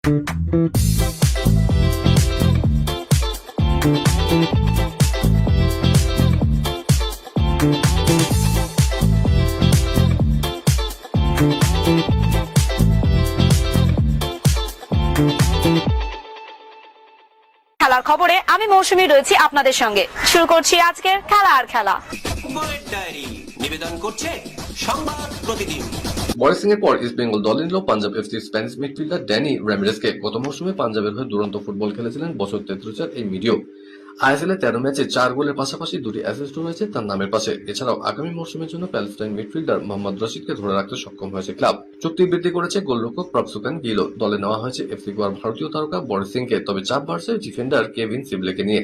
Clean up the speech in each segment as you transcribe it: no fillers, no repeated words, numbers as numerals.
খেলার খবরে আমি মৌসুমী রয়েছি আপনাদের সঙ্গে। শুরু করছি আজকের খেলা আর খেলা। নিবেদন করছে সংবাদ প্রতিদিন। ময়মনসিংহ এর পর ইস্ট বেঙ্গল দলে নিল Punjab FC Spanish midfielder Danny র্যামিরেজকে। গত মৌসুমে পাঞ্জাবের হয়ে দুরন্ত ফুটবল খেলেছিলেন বছর 33 এই মিডিও। আইএসএল 13 ম্যাচে 4 গোলের পাশাপাশি 2টি অ্যাসিস্ট রয়েছে তার নামের পাশে। এছাড়াও আগামী মৌসুমের জন্য প্যালেস্টাইন মিডফিল্ডার মোহাম্মদ রশিদকে ধরে রাখতে সক্ষম হয়েছে ক্লাব। চুক্তি বৃদ্ধি করেছে গোলরক্ষক প্রভসুকান গিলো। দলে নেওয়া হয়েছে এফসি গোয়ার ভারতীয় তারকা বরিস সিংকে, তবে চাপ বাড়ছে ডিফেন্ডার কেভিন সিবলেকে নিয়ে।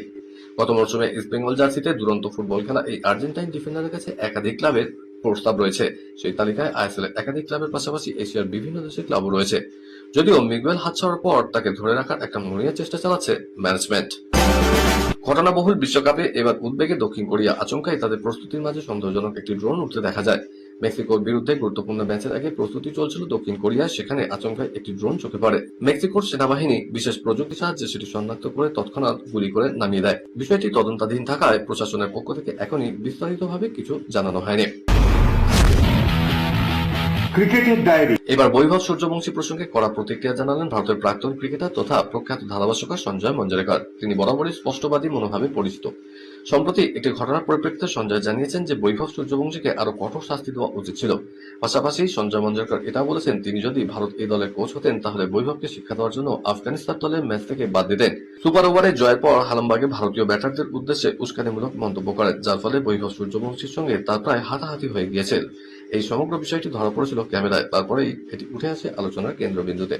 গত মৌসুমে ইস্ট বেঙ্গল জার্সিতে দুরন্ত ফুটবল খেলা এই আর্জেন্টাইন ডিফেন্ডারের কাছে একাধিক ক্লাবের প্রস্তাব রয়েছে। সেই তালিকায় আইএসএল একাধিক ক্লাবের পাশাপাশি এশিয়ার বিভিন্ন দেশের ক্লাবও রয়েছে। যদিও মিগুয়েল হাত ছাড়ার পর তাকে ধরে রাখার একটা মরিয়া চেষ্টা চালাচ্ছে ম্যানেজমেন্ট। ঘটনাবহুল বিশ্বকাপে এবার উদ্বেগে দক্ষিণ কোরিয়া। আচমকাই তাদের প্রস্তুতির মাঝে সন্দেহজনক একটি ড্রোন উঠতে দেখা যায়। মেক্সিকোর বিরুদ্ধে গুরুত্বপূর্ণ ম্যাচের আগে প্রস্তুতি চলছিল দক্ষিণ কোরিয়ায়, সেখানে আচমকাই একটি ড্রোন চোখে পড়ে। মেক্সিকোর সেনাবাহিনী বিশেষ প্রযুক্তির সাহায্যে সেটি শনাক্ত করে তৎক্ষণাৎ গুলি করে নামিয়ে দেয়। বিষয়টি তদন্তাধীন থাকায় প্রশাসনের পক্ষ থেকে এখনই বিস্তারিতভাবে কিছু জানানো হয়নি। ক্রিকেটের ডায়েরি। এবার বৈভব সূর্যবংশী প্রসঙ্গে কড়া প্রতিক্রিয়া জানালেন ভারতের প্রাক্তন ক্রিকেটার তথা প্রখ্যাত ধারাভাষ্যকার সঞ্জয় মঞ্জরেকর। তিনি বরাবরই স্পষ্টবাদী মনোভাবে পরিচিত। সম্প্রতি একটি ঘটনার পরিপ্রেক্ষিতে সঞ্জয় জানিয়েছেন যে বৈভব সূর্যবংশীকে আরো কঠোর শাস্তি দেওয়া উচিত ছিল। পাশাপাশি সঞ্জয় মঞ্জরেকর এটা বলেছেন, তিনি যদি ভারত এই দলের কোচ হতেন তাহলে বৈভবকে শিক্ষা দেওয়ার জন্য আফগানিস্তান দলের ম্যাচ থেকে বাদ দিতেন। সুপার ওভারে জয়ের পর হালামবাগে ভারতীয় ব্যাটারদের উদ্দেশ্যে উস্কানিমূলক মন্তব্য করেন, যার ফলে বৈভব সূর্যবংশীর সঙ্গে তার প্রায় হাতাহাতি হয়ে গিয়েছে। এই সমগ্র বিষয়টি ধরা পড়েছিল ক্যামেরায়, তারপরেই এটি উঠে আসে আলোচনার কেন্দ্রবিন্দুতে।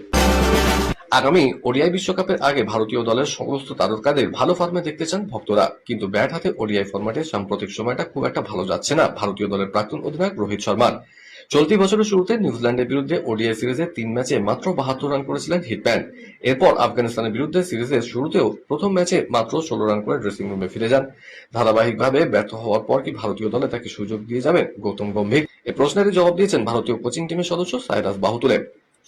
আগামী ওডিআই বিশ্বকাপের আগে ভারতীয় দলের সমস্ত তারকাদের ভালো ফর্মে দেখতে চান ভক্তরা, কিন্তু ব্যাট হাতে ওডিআই ফরম্যাটে সাম্প্রতিক সময়টা খুব একটা ভালো যাচ্ছে না ভারতীয় দলের প্রাক্তন অধিনায়ক রোহিত শর্মার। চলতি বছরের শুরুতে নিউজিল্যান্ডের বিরুদ্ধে ওডিআই সিরিজে 3 ম্যাচে মাত্র 72 রান করেছিলেন হিটম্যান। এরপর আফগানিস্তানের বিরুদ্ধে সিরিজের শুরুতেও প্রথম ম্যাচে মাত্র 16 রান করে ড্রেসিং রুমে ফিরে যান। ধারাবাহিকভাবে ব্যর্থ হওয়ার পর কি ভারতীয় দলে তাকে সুযোগ দিয়ে যাবেন গৌতম গম্ভীর? এই প্রশ্নেরই জবাব দিয়েছেন ভারতীয় কোচিং টিমের সদস্য সাইরাজ বাহুতুলে।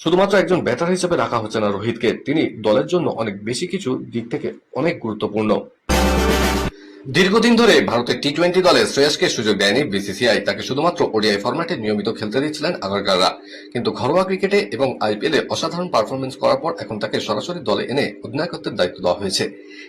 শুধুমাত্র একজন ব্যাটার হিসেবে রাখা হচ্ছে না রোহিতকে, তিনি দলের জন্য অনেক বেশি কিছু দিক থেকে অনেক গুরুত্বপূর্ণ। দীর্ঘদিন ধরে ভারতের টি-20 দলে শ্রেয়সকে সুযোগ দেয়নি বিসিসিআই। তাকে শুধুমাত্র ওডিআই ফরম্যাটে নিয়মিত খেলতে দিচ্ছিলেন আগারকাররা, কিন্তু ঘরোয়া ক্রিকেটে এবং আইপিএলে অসাধারণ পারফরমেন্স করার পর এখন তাকে সরাসরি দলে এনে অধিনায়কত্বের দায়িত্ব দেওয়া হয়েছে।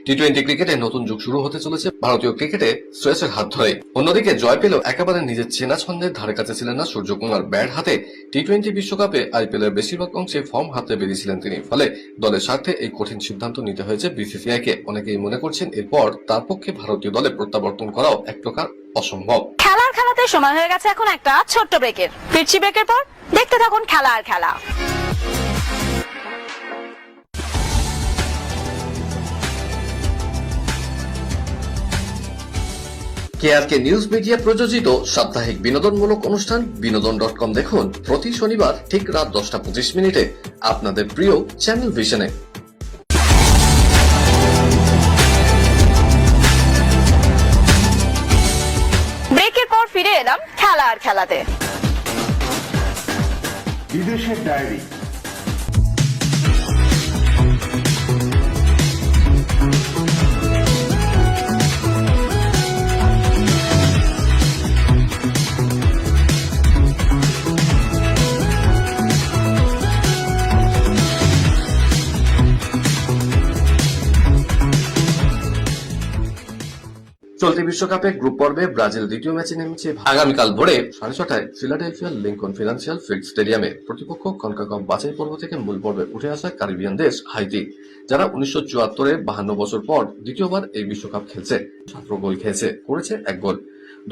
টি-20 ক্রিকেটে নতুন যুগ শুরু হতে চলেছে ভারতীয় ক্রিকেটে শ্রেয়সের হাত ধরে। অন্যদিকে জয় পেলেও একেবারে নিজের চেনা ছন্দের ধারে কাছে ছিলেন না সূর্যকুমার। ব্যাট হাতে টি-20 বিশ্বকাপে আইপিএল এর বেশিরভাগ অংশে ফর্ম হাতে বেরিয়েছিলেন তিনি, ফলে দলের স্বার্থে এই কঠিন সিদ্ধান্ত নিতে হয়েছে বিসিসিআই কে। অনেকেই মনে করছেন এরপর তার পক্ষে ভারতীয় দলে প্রত্যাবর্তন করাও এক প্রকার অসম্ভব। খেলার খেলাতে সময় হয়ে গেছে এখন একটা ছোট্ট ব্রেকের। ফিরছি ব্রেকের পর, দেখতে থাকুন খেলা আর খেলা। কেআরকে নিউজ মিডিয়া প্রযোজিত সাপ্তাহিক বিনোদনমূলক অনুষ্ঠান বিনোদন.com দেখুন প্রতি শনিবার ঠিক রাত 10:25 আপনাদের প্রিয় চ্যানেল ভিশনে। ব্রেকের পর ফিরে এলাম খেলা আর খেলাতে। বিদেশের ডায়েরি। চলতি বিশ্বকাপে গ্রুপ পর্বে ব্রাজিল দ্বিতীয় ম্যাচে নেমেছে আগামীকাল ভোরে 6:30টায় ফিলাডেলফিয়ার লিঙ্কন ফিনান্সিয়াল ফিল্ড স্টেডিয়ামে। প্রতিপক্ষ কনকাকাফ বাছাই পর্ব থেকে মূল পর্বে উঠে আসা ক্যারিবিয়ান দেশ হাইতি, যারা 1974-এ 52 বছর পর দ্বিতীয়বার এই বিশ্বকাপ খেলছে। 17 গোল খেয়েছে, করেছে 1 গোল।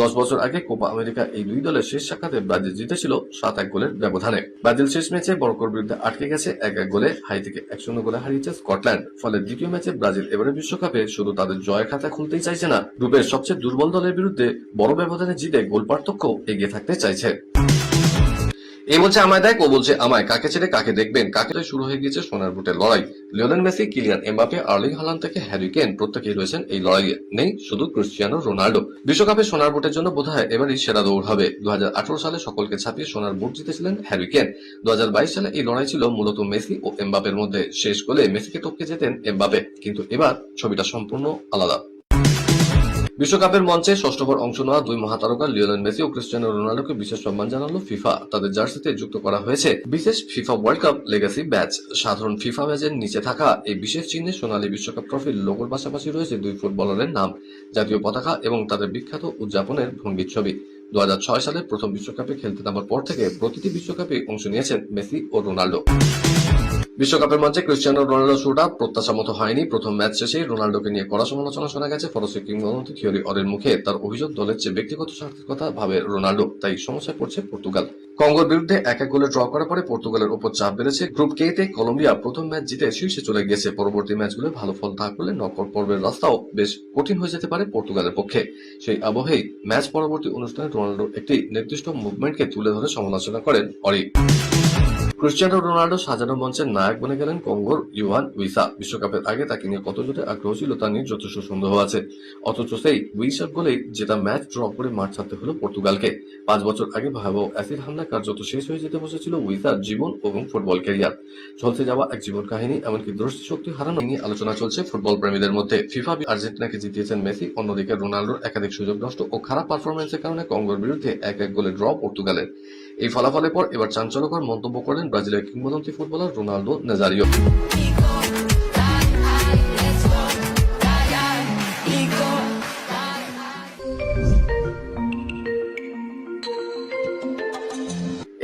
10 বছর আগে কোপা আমেরিকা এই দুই দলের শেষ সাক্ষাতে ব্রাজিল জিতেছিল 7-1 গোলের ব্যবধানে। ব্রাজিল শেষ ম্যাচে মরক্কোর বিরুদ্ধে আটকে গেছে 1-1 গোলে। হাইতিকে 1-0 গোলে হারিয়েছে স্কটল্যান্ড। ফলে দ্বিতীয় ম্যাচে ব্রাজিল এবারে বিশ্বকাপে শুধু তাদের জয়ের খাতা খুলতেই চাইছে না, গ্রুপের সবচেয়ে দুর্বল দলের বিরুদ্ধে বড় ব্যবধানে জিতে গোল পার্থক্য এগিয়ে থাকতে চাইছে। এই বলছে আমায় দেখ, ও বলছে আমায়, কাকে ছেড়ে কাকে দেখবেন, কাকে শুরু হয়ে গিয়েছে সোনার বুটের লড়াই। Lionel Messi, Kylian Mbappe, Erling Haaland থেকে হ্যারি কেন প্রত্যেকেই রয়েছেন এই লড়াইয়ে, নেই শুধু ক্রিস্টিয়ানো রোনাল্ডো। বিশ্বকাপে সোনার বুটের জন্য বোধহয় এবারই সেরা দৌড় হবে। 2018 সালে সকলকে ছাপিয়ে সোনার বুট জিতেছিলেন হ্যারি কেন। 2022 সালে এই লড়াই ছিল মূলত মেসি ও এমবাপের মধ্যে, শেষ গোলে মেসিকে টপকে যেতেন এমবাপে, কিন্তু এবার ছবিটা সম্পূর্ণ আলাদা। বিশ্বকাপের মঞ্চে ষষ্ঠবার অংশ নেওয়া দুই মহাতারকা লিওনেল মেসি ও ক্রিস্টিয়ানো রোনাল্ডোকে বিশেষ সম্মান জানালো ফিফা। তাদের জার্সিতে যুক্ত করা হয়েছে বিশেষ FIFA world cup legacy batch. সাধারণ ফিফা ব্যাচের নিচে থাকা এই বিশেষ চিহ্নে সোনালী বিশ্বকাপ ট্রফির লোগোর পাশাপাশি রয়েছে দুই ফুটবলারের নাম, জাতীয় পতাকা এবং তাদের বিখ্যাত উদযাপনের ভঙ্গির ছবি। 2006 সালে প্রথম বিশ্বকাপে খেলতে নামার পর থেকে প্রতিটি বিশ্বকাপে অংশ নিয়েছেন মেসি ও রোনাল্ডো। বিশ্বকাপের মঞ্চে ক্রিস্টিয়ানো রোনাল্ডো শুটা প্রত্যাশা মতো হয়নি। প্রথম ম্যাচ শেষেই রোনাল্ডোকে নিয়ে কড়া সমালোচনা শোনা গেছে ফরাসি কিংবদন্তি থিওরি অরের মুখে। তার অভিযোগ, দলের চেয়ে ব্যক্তিগত স্বার্থের কথা ভাবে রোনাল্ডো, তাই সমস্যায় পড়ছে পর্তুগাল। কঙ্গোর বিরুদ্ধে 1-1 গোলে ড্র করার পরে পর্তুগালের উপর চাপ বেড়েছে। গ্রুপ কে তে কলম্বিয়া প্রথম ম্যাচ জিতে শীর্ষে চলে গিয়েছে। পরবর্তী ম্যাচগুলো ভালো ফল না করলে নকআউট পর্বের রাস্তাও বেশ কঠিন হয়ে যেতে পারে পর্তুগালের পক্ষে। সেই আবহেই ম্যাচ পরবর্তী অনুষ্ঠানে রোনাল্ডোর একটি নির্দিষ্ট মুভমেন্টকে তুলে ধরে সমালোচনা করেন অরি। ক্রিস্টিয়ানো রোনাল্ডো সাজানো মঞ্চের নায়ক বনে গেলেন কঙ্গোর ইওয়ান উইসা। বিশ্বকাপের আগে তাকে নিয়ে কত জোরে আগ্রহ ছিল তা নিয়ে যথেষ্ট সন্দেহ আছে, অথচ সেই উইসার গোলেই যেটা ম্যাচ ড্র করে মাঠ ছাড়তে হলো পর্তুগালকে। 5 বছর আগে ভয়াবহ অ্যাসিড হামলা কার্যত শেষ হয়ে যেতে বসেছিল উইসার জীবন এবং ফুটবল ক্যারিয়ার। চলতে যাওয়া এক জীবন কাহিনী, এমনকি দৃষ্টিশক্তি হারানো নিয়ে আলোচনা চলছে ফুটবল প্রেমীদের মধ্যে। ফিফা আর্জেন্টিনাকে জিতিয়েছেন মেসি, অন্যদিকে রোনাল্ডোর একাধিক সুযোগ নষ্ট ও খারাপ পারফরমেন্সের কারণে কঙ্গোর বিরুদ্ধে 1-1 গোলে ড্র পর্তুগালের। এই ফলাফলের পর এবার চাঞ্চল্যকর মন্তব্য করলেন ব্রাজিলের কিংবদন্তি ফুটবলার রোনাল্ডো নাজারিও।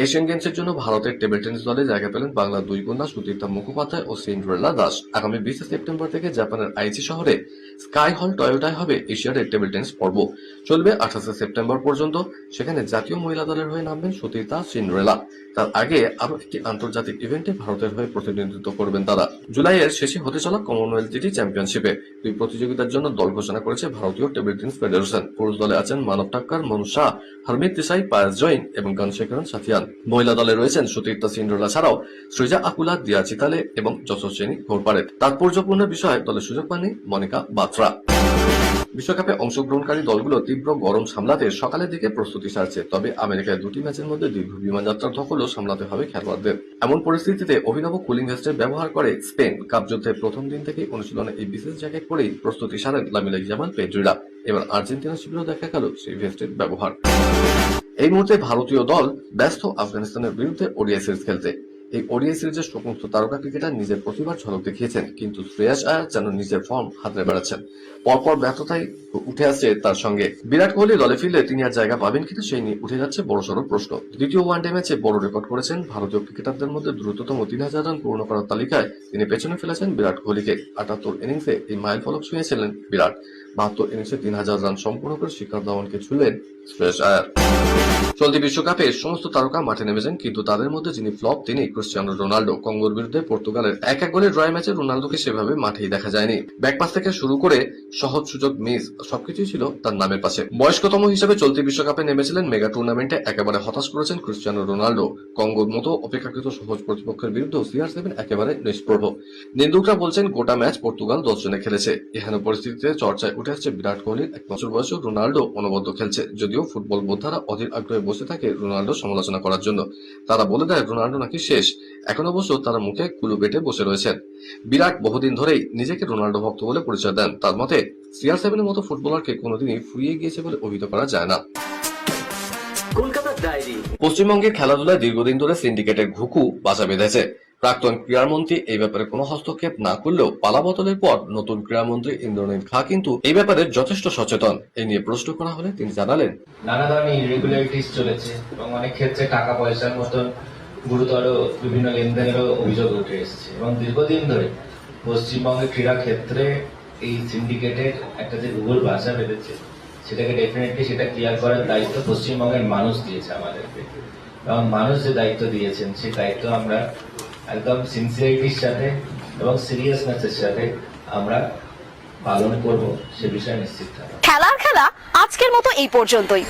এশিয়ান গেমসের জন্য ভারতের টেবিল টেনিস দলে জায়গা পেলেন বাংলার দুই কন্যা সুতীর্থা মুখোপাধ্যায় ও সিন্ড্রেলা দাস। আগামী 20 সেপ্টেম্বর থেকে জাপানের আইচি শহরে স্কাই হল টয়োটায় হবে এশিয়ার টেবিল টেনিস পর্ব, চলবে 28 সেপ্টেম্বর পর্যন্ত। সেখানে জাতীয় মহিলা দলের হয়ে নামবেন সুতীর্থা, সিন্ড্রেলা। তার আগে আরো একটি আন্তর্জাতিক ইভেন্টে ভারতের হয়ে প্রতিনিধিত্ব করবেন তারা। জুলাইয়ের শেষে হতে চলা কমনওয়েলথ জিটি চ্যাম্পিয়নশিপে দুই প্রতিযোগিতার জন্য দল ঘোষণা করেছে ভারতীয় টেবিল টেনিস ফেডারেশন। পুরুষ দলে আছেন মানব ঠাক্কর, মনু শাহ, হরমিত দেসাই, পায়াস জৈন এবং গণশেখরন সাথিয়ান। মহিলা দলে রয়েছেন সুতীর্থা, সিন্ড্রেলা ছাড়াও সৃজা আকুলা, দিয়া চিতালে এবং যশস্বিনী ঘোরপাড়ে। তাৎপর্যপূর্ণ বিষয়, দলে সুযোগ পাননি মনিকা বাত্রা। বিশ্বকাপে অংশগ্রহণকারী দলগুলো তীব্র গরম সামলাতে সকালের দিকে প্রস্তুতি সারছে। তবে আমেরিকায় দুটি ম্যাচের মধ্যে দীর্ঘ বিমানযাত্রার ধকলও সামলাতে হবে খেলোয়াড়দের। এমন পরিস্থিতিতে অভিনব কুলিং ভেস্টের ব্যবহার করে স্পেন। কাপ যুদ্ধের প্রথম দিন থেকে অনুশীলনে এই বিশেষ জ্যাকেট পরেই প্রস্তুতি সারেন লামিলা ইয়ামাল পেড্রিরা। এবার আর্জেন্টিনা শিবিরেও দেখা গেল সেই ভেস্টের ব্যবহার। এই মুহূর্তে ভারতীয় দল ব্যস্ত আফগানিস্তানের বিরুদ্ধে ওডিআই সিরিজ খেলতে। এই ওডিআই সিরিজের সমস্ত তারকা ক্রিকেটার নিজের প্রতিভার ঝলক দেখিয়েছেন, কিন্তু শ্রেয়াস আয়ার যেন নিজের ফর্ম হাতড়ে বেড়াচ্ছেন। পরপর ব্যর্থতায় উঠে আসছে তার সঙ্গে। বিরাট কোহলি দলে ফিরলে তিনি আর জায়গা পাবেন কিনা সেই নিয়ে উঠে যাচ্ছে বড়সড় প্রশ্ন। দ্বিতীয় ওয়ানডে ম্যাচে বড় রেকর্ড করেছেন ভারতীয় ক্রিকেটারদের মধ্যে দ্রুততম 3000 রান পূর্ণ করার তালিকায় তিনি পেছনে ফেলেছেন বিরাট কোহলিকে। 78 ইনিংসে এই মাইল ফলক ছুঁয়েছিলেন বিরাট। 72 ইনিংসে 3000 রান সম্পূর্ণ করে শিখর ধাওয়ানকে ছুঁলেন শ্রেয়াস আয়ার। চলতি বিশ্বকাপে সমস্ত তারকা মাঠে নেমেছেন, কিন্তু তাদের মধ্যে যিনি ফ্লপ তিনি ক্রিস্টিয়ানো রোনাল্ডো। কঙ্গোর বিরুদ্ধে পর্তুগালের 1-1 গোলে ড্রয় ম্যাচে রোনাল্ডোকে সেভাবে মাঠেই দেখা যায়নি। ব্যাকপাস থেকে শুরু করে সহজ সুযোগ মিস, সবকিছুই ছিল তার নামের পাশে। বয়স্কতম হিসেবে চলতি বিশ্বকাপে নেমেছিলেন মেগা টুর্নামেন্টে, একেবারে হতাশ করেছেন ক্রিস্টিয়ানো রোনাল্ডো। কঙ্গোর মতো অপেক্ষাকৃত সহজ প্রতিপক্ষের বিরুদ্ধে CR7 একেবারে নিষ্প্রভ। নিন্দুকরা বলছেন গোটা ম্যাচ পর্তুগাল 10 জনে খেলেছে। এহেন পরিস্থিতিতে চর্চায় উঠে আসছে বিরাট কোহলির 1 বছর বয়সেও রোনাল্ডো অনবদ্য খেলছে। যদিও ফুটবল বোদ্ধারা অধীর আগ্রহে বসে থাকে রোনাল্ডো সমালোচনা করার জন্য। তারা বলে দেয় রোনাল্ডো নাকি শেষ। এখন অবশ্য তারা মুখে কুলু বেটে বসে রয়েছেন। বিরাট বহুদিন ধরেই নিজেকে রোনাল্ডো ভক্ত বলে পরিচয় দেন। তার মতে CR7 এর মতো ফুটবলারকে কোনোদিনই ফুরিয়ে গিয়েছে বলে অভিহিত করা যায় না। পশ্চিমবঙ্গের খেলাধুলায় দীর্ঘদিন ধরে সিন্ডিকেটের ঘুঘু বাসা বেঁধেছে। প্রাক্তন ক্রীড়ামন্ত্রী এই ব্যাপারে কোনো হস্তক্ষেপ না করলেও পালাবদলের পর নতুন ক্রীড়ামন্ত্রী ইন্দ্রনীল খাঁ কিন্তু এই ব্যাপারে যথেষ্ট সচেতন। এই নিয়ে প্রশ্ন করা হলে তিনি জানালেন, নানা ধরনের ইরেগুলারিটিস চলেছে এবং অনেক ক্ষেত্রে টাকা পয়সার মতন গুরুতর বিভিন্ন লেনদেনেরও অভিযোগ উঠে এসেছে এবং দীর্ঘদিন ধরে পশ্চিমবঙ্গের ক্রীড়া ক্ষেত্রে এই সিন্ডিকেটের একটা যে রুল বাসা বেঁধেছে সেটাকে ডেফিনেটলি সেটা ক্লিয়ার করার দায়িত্ব পশ্চিমবঙ্গের মানুষ দিয়েছে আমাদেরকে, এবং মানুষ যে দায়িত্ব দিয়েছেন সেই দায়িত্ব আমরা একদম সিনসিয়ারিটির সাথে এবং সিরিয়াসনেসের সাথে আমরা পালন করব, সে বিষয়ে নিশ্চিত থাকবো। খেলার খেলা আজকের মতো এই পর্যন্তই।